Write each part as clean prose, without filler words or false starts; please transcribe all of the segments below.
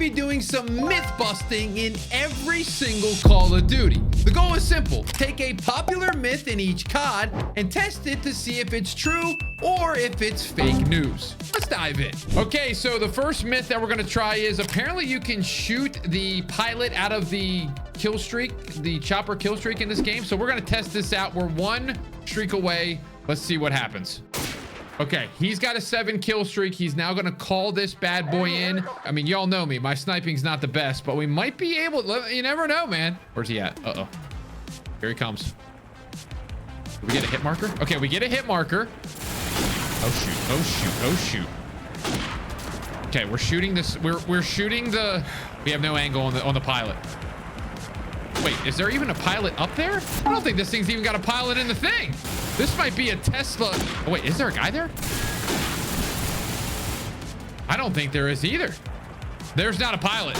be doing some myth busting in every single Call of Duty. The goal is simple. Take a popular myth in each COD and test it to see if it's true or if it's fake news. Let's dive in. Okay, so the first myth that we're gonna try is apparently you can shoot the pilot out of the kill streak, the chopper kill streak in this game. So we're gonna test this out. We're one streak away. Let's see what happens. Okay, he's got a 7 kill streak. He's now gonna call this bad boy in. I mean, y'all know me. My sniping's not the best, but we might be able to, you never know, man. Where's he at? Uh-oh. Here he comes. Did we get a hit marker? Okay, we get a hit marker. Oh shoot, oh shoot, oh shoot. Okay, we're shooting this. We're shooting the, we have no angle on the pilot. Wait, is there even a pilot up there? I don't think this thing's even got a pilot in the thing. This might be a Tesla. Oh, wait, is there a guy there? I don't think there is either. There's not a pilot.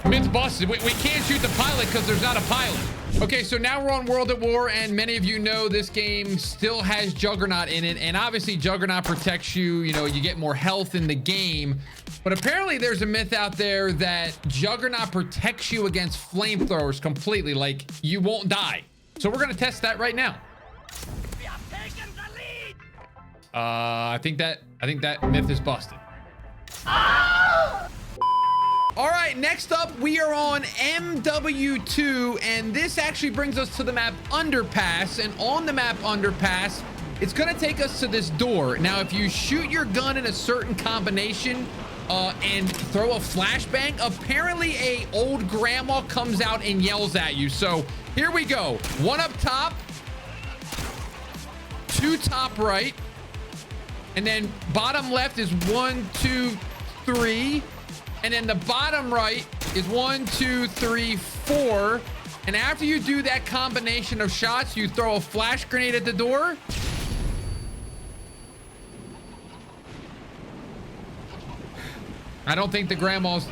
Myth busted. We can't shoot the pilot because there's not a pilot. Okay, so now we're on World at War, and many of you know this game still has Juggernaut in it, and obviously Juggernaut protects you. You know, you get more health in the game. But apparently there's a myth out there that Juggernaut protects you against flamethrowers completely, like you won't die. So we're gonna test that right now. We have taken the lead. I think that myth is busted. All right, next up we are on MW2, and this actually brings us to the map Underpass. And on the map Underpass, it's gonna take us to this door. Now, if you shoot your gun in a certain combination and throw a flashbang, apparently a old grandma comes out and yells at you. So here we go. 1 up top, 2 top right, and then bottom left is 1, 2, 3. And then the bottom right is 1, 2, 3, 4. And after you do that combination of shots, you throw a flash grenade at the door. I don't think the grandma's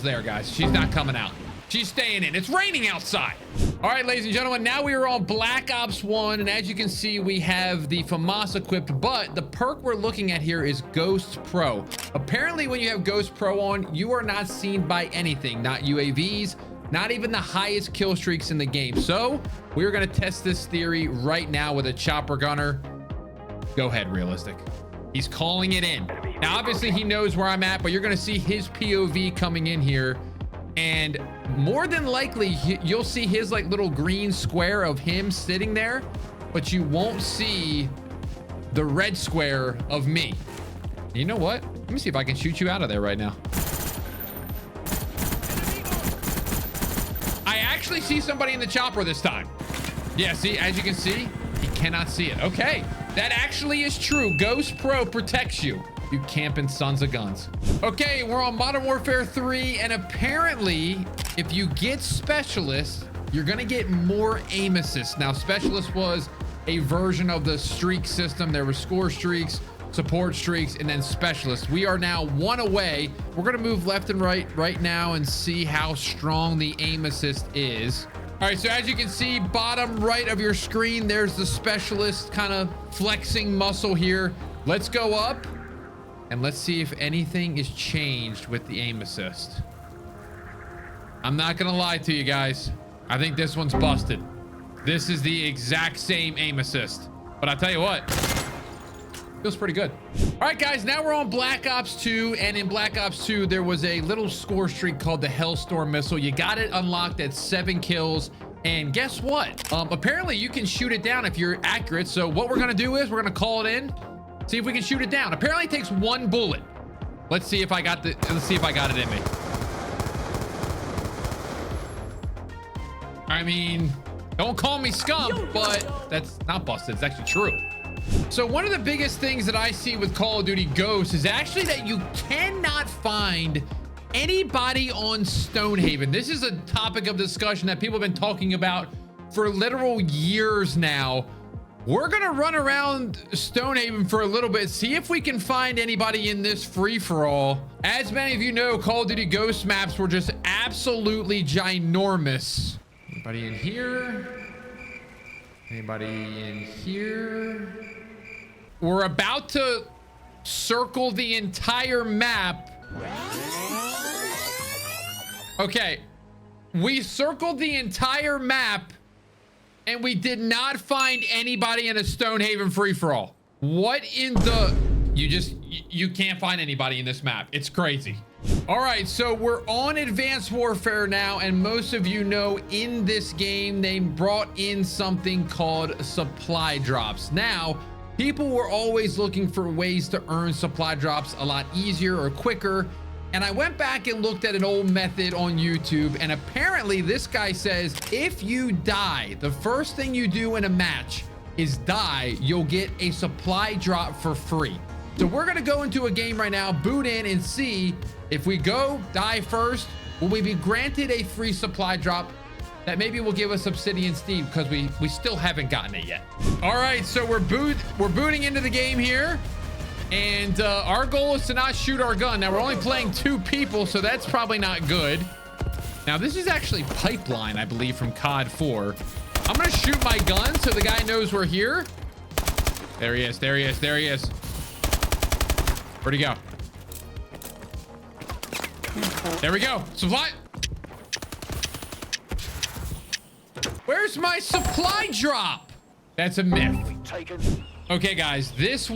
there, guys. She's not coming out. She's staying in. It's raining outside. All right, ladies and gentlemen, now we are on Black Ops 1, and as you can see, we have the FAMAS equipped, but the perk we're looking at here is Ghost Pro. Apparently, when you have Ghost Pro on, you are not seen by anything, not UAVs, not even the highest kill streaks in the game. So we're gonna test this theory right now with a chopper gunner. Go ahead, Realistic. He's calling it in. Now, obviously, he knows where I'm at, but you're gonna see his POV coming in here. And more than likely, you'll see his like little green square of him sitting there, but you won't see the red square of me. You know what? Let me see if I can shoot you out of there right now. I actually see somebody in the chopper this time. Yeah, see, as you can see, he cannot see it. Okay, that actually is true. Ghost Pro protects you. You camping sons of guns. Okay, we're on Modern Warfare 3, and apparently, if you get Specialist, you're gonna get more aim assist. Now, Specialist was a version of the streak system. There were score streaks, support streaks, and then Specialist. We are now 1 away. We're gonna move left and right now and see how strong the aim assist is. All right, so as you can see, bottom right of your screen, there's the Specialist kind of flexing muscle here. Let's go up. And let's see if anything is changed with the aim assist. I'm not gonna lie to you guys. I think this one's busted. This is the exact same aim assist. But I'll tell you what, feels pretty good. All right, guys, now we're on Black Ops 2. And in Black Ops 2, there was a little score streak called the Hellstorm missile. You got it unlocked at 7 kills. And guess what? Apparently, you can shoot it down if you're accurate. So what we're gonna do is we're gonna call it in. See if we can shoot it down. Apparently it takes 1 bullet. Let's see if I got it in me. I mean, don't call me scum, but that's not busted. It's actually true. So one of the biggest things that I see with Call of Duty Ghosts is actually that you cannot find anybody on Stonehaven. This is a topic of discussion that people have been talking about for literal years now. We're gonna run around Stonehaven for a little bit, see if we can find anybody in this free-for-all. As many of you know, Call of Duty Ghost maps were just absolutely ginormous. Anybody in here? Anybody in here? We're about to circle the entire map Okay. We circled the entire map and we did not find anybody in a Stonehaven free-for-all. What in the... You can't find anybody in this map. It's crazy. All right, so we're on Advanced Warfare now, and most of you know in this game, they brought in something called supply drops. Now, people were always looking for ways to earn supply drops a lot easier or quicker. And I went back and looked at an old method on YouTube, and apparently this guy says if you die, the first thing you do in a match is die, you'll get a supply drop for free. So we're gonna go into a game right now, boot in, and see if we go die first, will we be granted a free supply drop that maybe will give us Obsidian Steam, because we still haven't gotten it yet. All right, so we're booting into the game here. And our goal is to not shoot our gun. Now, we're only playing 2 people, so that's probably not good. Now, this is actually Pipeline, I believe, from COD 4. I'm going to shoot my gun so the guy knows we're here. There he is. There he is. There he is. Where'd he go? There we go. Supply. Where's my supply drop? That's a myth. Okay, guys, this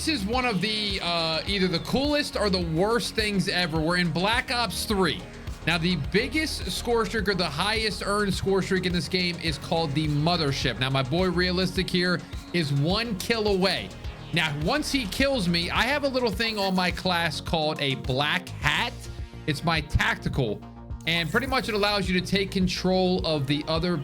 is one of the either the coolest or the worst things ever. We're in Black Ops 3. Now, the biggest score streak or the highest earned score streak in this game is called the Mothership. Now, my boy Realistic here is 1 kill away. Now, once he kills me, I have a little thing on my class called a black hat. It's my tactical, and pretty much it allows you to take control of the other,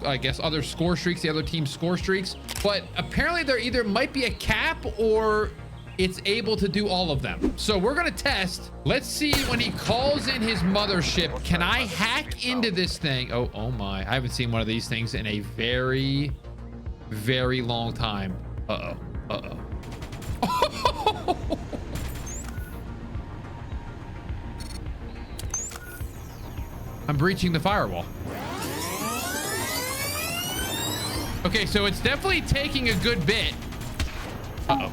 I guess, other score streaks, the other team's score streaks. But apparently there either might be a cap or it's able to do all of them. So we're gonna test. Let's see when he calls in his Mothership. Can I hack into this thing? Oh my, I haven't seen one of these things in a very, very long time. Uh-oh. I'm breaching the firewall. Okay, so it's definitely taking a good bit. Uh-oh.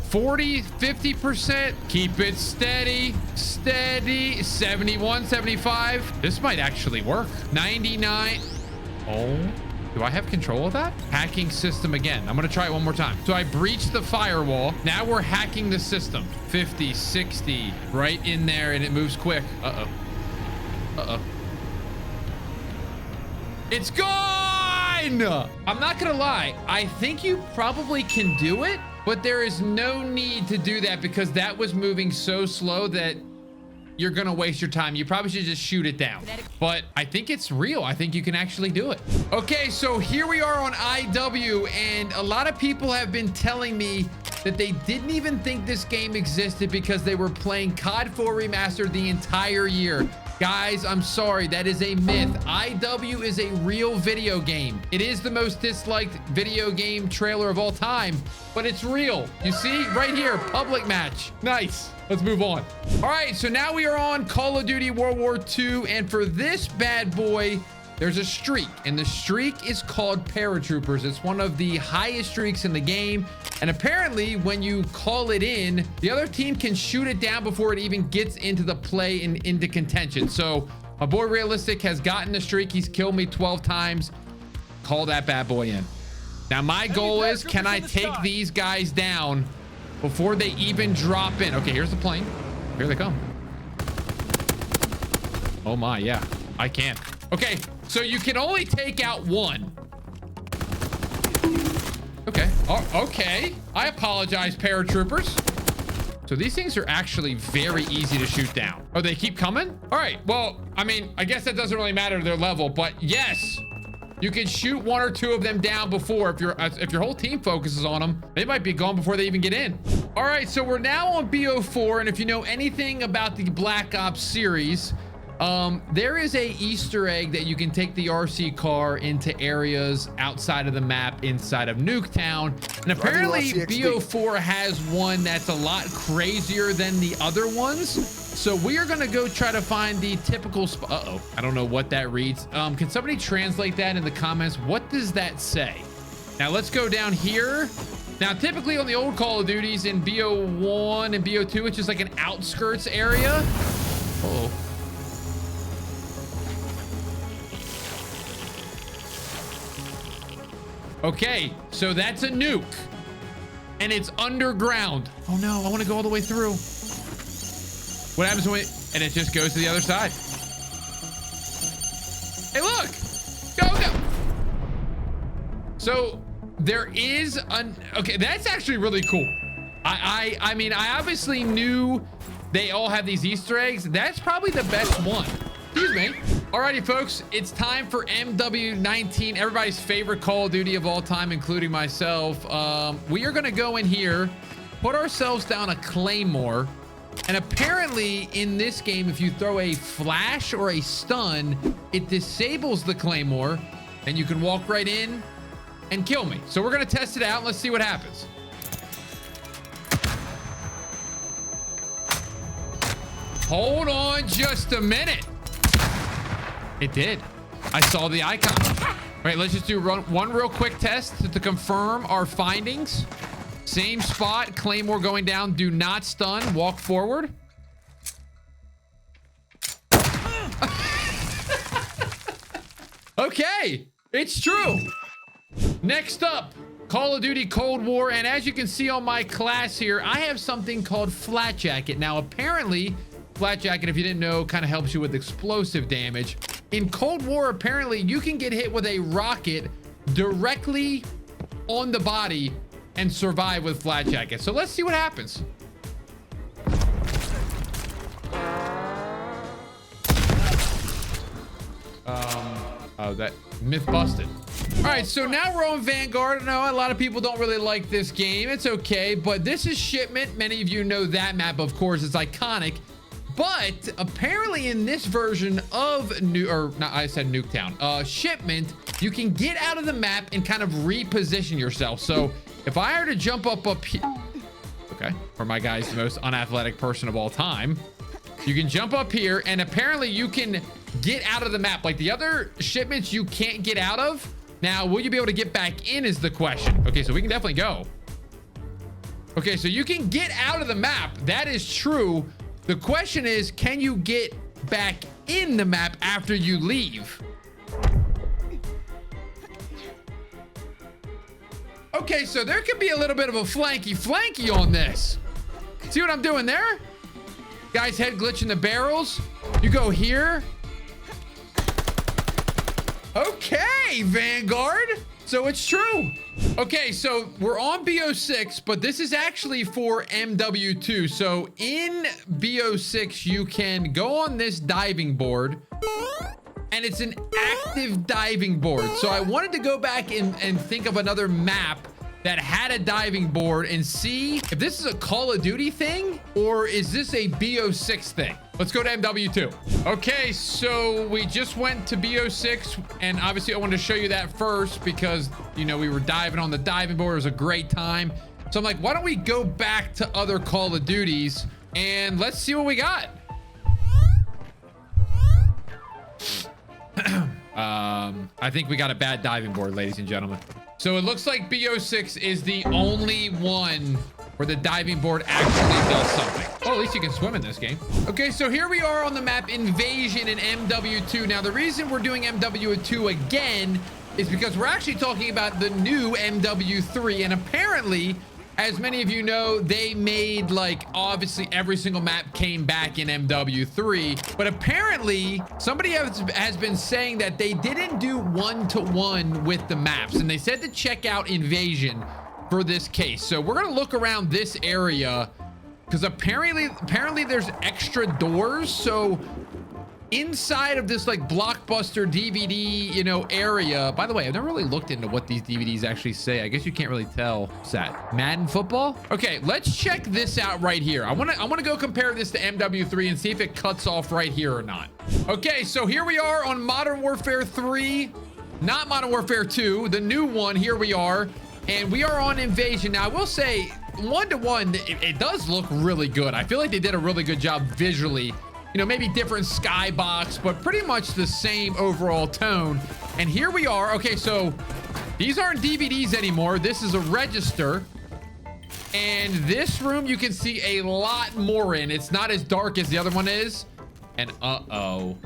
40, 50%. Keep it steady. 71, 75. This might actually work. 99. Oh, do I have control of that? Hacking system again. I'm gonna try it one more time. So I breached the firewall. Now we're hacking the system. 50, 60, right in there, and it moves quick. Uh-oh. Uh-oh. It's gone! I'm not gonna lie. I think you probably can do it, but there is no need to do that because that was moving so slow that you're gonna waste your time. You probably should just shoot it down. But I think it's real. I think you can actually do it. Okay, so here we are on IW, and a lot of people have been telling me that they didn't even think this game existed because they were playing COD 4 Remastered the entire year. Guys, I'm sorry, that is a myth. IW is a real video game. It is the most disliked video game trailer of all time, but it's real. You see, right here, public match. Nice. Let's move on. All right, so now we are on Call of Duty World War II, and for this bad boy, there's a streak, and the streak is called paratroopers. It's one of the highest streaks in the game, and apparently when you call it in, the other team can shoot it down before it even gets into the play and into contention. So my boy Realistic has gotten the streak. He's killed me 12 times. Call that bad boy in. Now my goal is, can I take these guys down before they even drop in? Okay, here's the plane. Here they come. Oh my, yeah, I can. Okay, so you can only take out one. Okay. Oh, okay. I apologize, paratroopers. So these things are actually very easy to shoot down. Oh, they keep coming? All right. Well, I mean, I guess that doesn't really matter to their level, but yes, you can shoot 1 or 2 of them down before. If your whole team focuses on them, they might be gone before they even get in. All right, so we're now on BO4, and if you know anything about the Black Ops series, there is a Easter egg that you can take the RC car into areas outside of the map inside of Nuketown. And apparently BO4 has one that's a lot crazier than the other ones. So we are going to go try to find the typical spot. Uh-oh, I don't know what that reads. Can somebody translate that in the comments? What does that say? Now let's go down here. Now, typically on the old Call of Duties in BO1 and BO2, it's just like an outskirts area. Uh-oh. Okay, so that's a nuke. And it's underground. Oh no, I want to go all the way through. What happens when and it just goes to the other side? Hey, look! Go! So there is an okay, that's actually really cool. I mean, I obviously knew they all have these Easter eggs. That's probably the best one. Excuse me. Alrighty, folks, it's time for MW19, everybody's favorite Call of Duty of all time, including myself. We are gonna go in here, put ourselves down a claymore, and apparently in this game, if you throw a flash or a stun, it disables the claymore, and you can walk right in and kill me. So we're gonna test it out. Let's see what happens. Hold on just a minute. It did. I saw the icon. All right, let's just do one real quick test to confirm our findings. Same spot, claymore going down. Do not stun. Walk forward. Okay, it's true. Next up, Call of Duty Cold War. And as you can see on my class here, I have something called Flat Jacket. Now, apparently, Flat Jacket, if you didn't know, kind of helps you with explosive damage. In Cold War, apparently, you can get hit with a rocket directly on the body and survive with Flat Jacket. So let's see what happens. Oh, that myth busted. All right, so now we're on Vanguard. I know a lot of people don't really like this game. It's okay, but this is Shipment. Many of you know that map, of course. It's iconic. But apparently in this version of Nuketown, Shipment, you can get out of the map and kind of reposition yourself. So if I were to jump up here, okay, for my guys, the most unathletic person of all time, you can jump up here and apparently you can get out of the map. Like the other shipments you can't get out of. Now, will you be able to get back in is the question. Okay, so we can definitely go. Okay, so you can get out of the map. That is true. The question is, can you get back in the map after you leave? Okay, so there could be a little bit of a flanky on this. See what I'm doing there? Guys, head glitching the barrels. You go here. Okay, Vanguard. So it's true. Okay, so we're on BO6, but this is actually for MW2. So in BO6, you can go on this diving board, and it's an active diving board. So I wanted to go back and think of another map that had a diving board and see if this is a Call of Duty thing or is this a BO6 thing. Let's go to MW2. Okay, so we just went to BO6, and obviously I wanted to show you that first because, you know, we were diving on the diving board. It was a great time. So I'm like, why don't we go back to other Call of Duties and let's see what we got. I think we got a bad diving board, ladies and gentlemen. So it looks like BO6 is the only one where the diving board actually does something. Oh, at least you can swim in this game. Okay, so here we are on the map Invasion in MW2. Now, the reason we're doing MW2 again is because we're actually talking about the new MW3. And apparently, as many of you know, they made, like, obviously every single map came back in MW3. But apparently, somebody has been saying that they didn't do one-to-one with the maps. And they said to check out Invasion for this case. So we're gonna look around this area because apparently there's extra doors. So inside of this like blockbuster DVD, you know, area. By the way, I've never really looked into what these DVDs actually say. I guess you can't really tell. What's that? Madden football? Okay, let's check this out right here. I wanna go compare this to MW3 and see if it cuts off right here or not. Okay, so here we are on Modern Warfare 3, not Modern Warfare 2, the new one. Here we are. And we are on Invasion. Now, I will say, one-to-one, it does look really good. I feel like they did a really good job visually. You know, maybe different skybox, but pretty much the same overall tone. And here we are. Okay, so these aren't DVDs anymore. This is a register. And this room, you can see a lot more in. It's not as dark as the other one is. And uh-oh.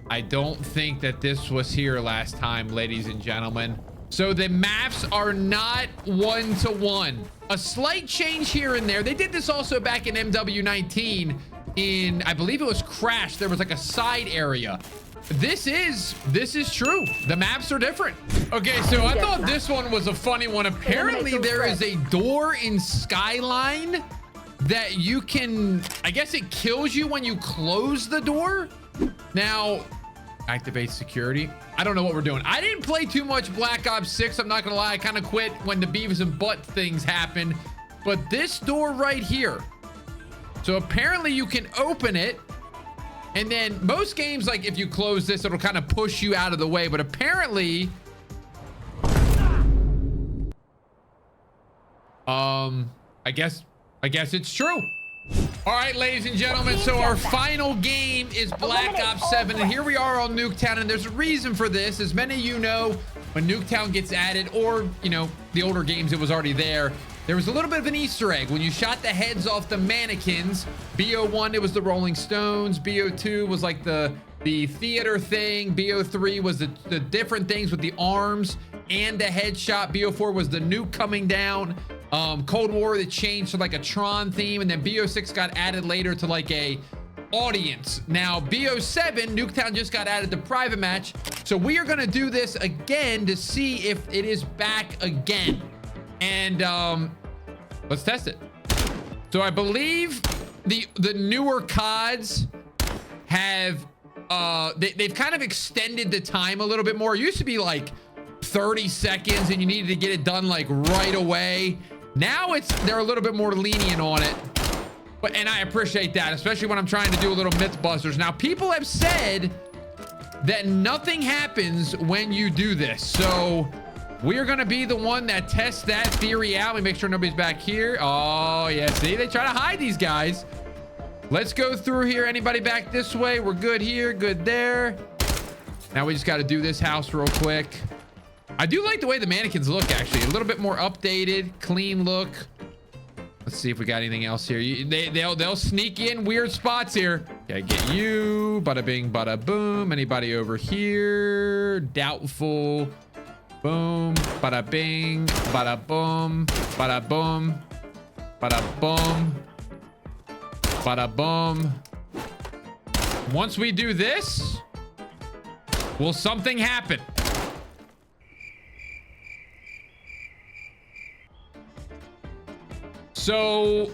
I don't think that this was here last time, ladies and gentlemen. So the maps are not 1-to-1. A slight change here and there. They did this also back in MW19 in, I believe it was Crash. There was like a side area. This is true. The maps are different. Okay, so I thought this one was a funny one. Apparently there is a door in Skyline that you can, I guess it kills you when you close the door. Now, activate security. I don't know what we're doing. I didn't play too much Black Ops 6. I'm not gonna lie. I kind of quit when the Beavis and Butt things happened. But this door right here. So apparently you can open it. And then most games, like if you close this, it'll kind of push you out of the way. But apparently, I guess it's true. All right, ladies and gentlemen, so our final game is Black Ops 7, and here we are on Nuketown, and there's a reason for this. As many of you know, when Nuketown gets added, or, you know, the older games, it was already there. There was a little bit of an Easter egg. When you shot the heads off the mannequins, BO1, it was the Rolling Stones. BO2 was like the theater thing. BO3 was the different things with the arms and the headshot. BO4 was the nuke coming down. Cold War, that changed to like a Tron theme, and then BO6 got added later to like a audience. Now BO7, Nuketown just got added to private match, so we are going to do this again to see if it is back again, and let's test it. So I believe the newer CODs have they've kind of extended the time a little bit more. It used to be like 30 seconds and you needed to get it done like right away. Now they're a little bit more lenient on it, and I appreciate that, especially when I'm trying to do a little Mythbusters. Now, people have said that nothing happens when you do this, so we're gonna be the one that tests that theory out. Let me make sure nobody's back here. Oh yeah, see, they try to hide these guys. Let's go through here. Anybody back this way? We're good here, good there. Now we just got to do this house real quick. I do like the way the mannequins look, actually. A little bit more updated, clean look. Let's see if we got anything else here. They'll sneak in weird spots here. Okay, get you. Bada bing, bada boom. Anybody over here? Doubtful. Boom. Bada bing. Bada boom. Bada boom. Bada boom. Bada boom. Once we do this, will something happen? So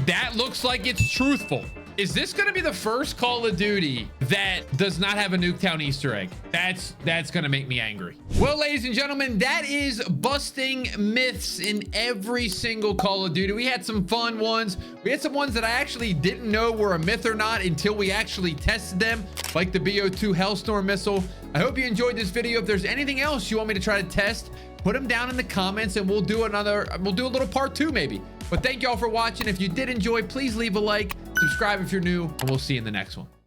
that looks like it's truthful. Is this going to be the first Call of Duty that does not have a Nuketown Easter egg? That's going to make me angry. Well, ladies and gentlemen, that is busting myths in every single Call of Duty. We had some fun ones. We had some ones that I actually didn't know were a myth or not until we actually tested them, like the BO2 Hellstorm missile. I hope you enjoyed this video. If there's anything else you want me to try to test, put them down in the comments and we'll do a little part 2 maybe. But thank you all for watching. If you did enjoy, please leave a like, subscribe if you're new, and we'll see you in the next one.